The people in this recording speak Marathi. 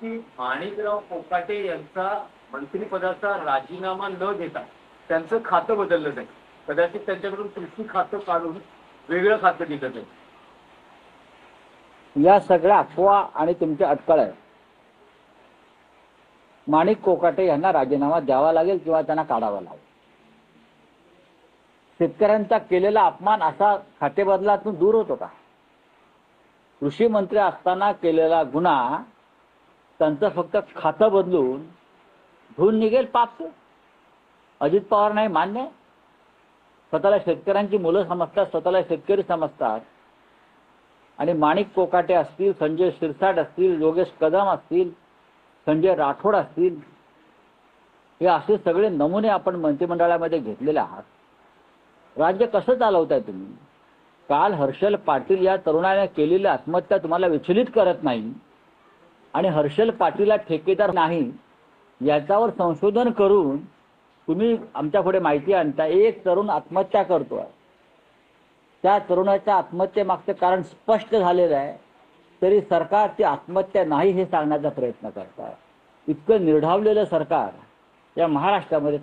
की माणिकराव कोकाटे यांचा मंत्रिपदाचा राजीनामा न देता त्यांचं खातं बदललं जाईल. कदाचित त्यांच्याकडून कृषी खातं काढून वेगळं खातं दिलं जाईल. या सगळ्या अफवा आणि तुमच्या अटकळ आहे. माणिक कोकाटे यांना राजीनामा द्यावा लागेल किंवा त्यांना काढावा लागेल. शेतकऱ्यांचा केलेला अपमान असा खातेबदलातून दूर होतो का? कृषी मंत्री असताना केलेला गुन्हा त्यांचं फक्त खातं बदलून धुवून निघेल पाप. अजित पवार नाही मान्य. स्वतःला शेतकऱ्यांची मुलं समजतात, स्वतःला शेतकरी समजतात. आणि माणिक कोकाटे असतील, संजय शिरसाट असतील, योगेश कदम असतील, संजय राठोड असतील, हे असे सगळे नमुने आपण मंत्रिमंडळामध्ये घेतलेले आहात. राज्य कसं चालवताय तुम्ही? काल हर्षल पाटील या तरुणाने केलेली आत्महत्या तुम्हाला विचलित करत नाही आणि हर्षल पाटीलला ठेकेदार नाही याच्यावर संशोधन करून तुम्ही आमच्या पुढे माहिती आणता. एक तरुण आत्महत्या करतोय, त्या तरुणाच्या आत्महत्येमागचं कारण स्पष्ट झालेलं आहे, तरी सरकार ती आत्महत्या नाही हे सांगण्याचा प्रयत्न करत आहे. इतकं निर्ढावलेलं सरकार या महाराष्ट्रामध्ये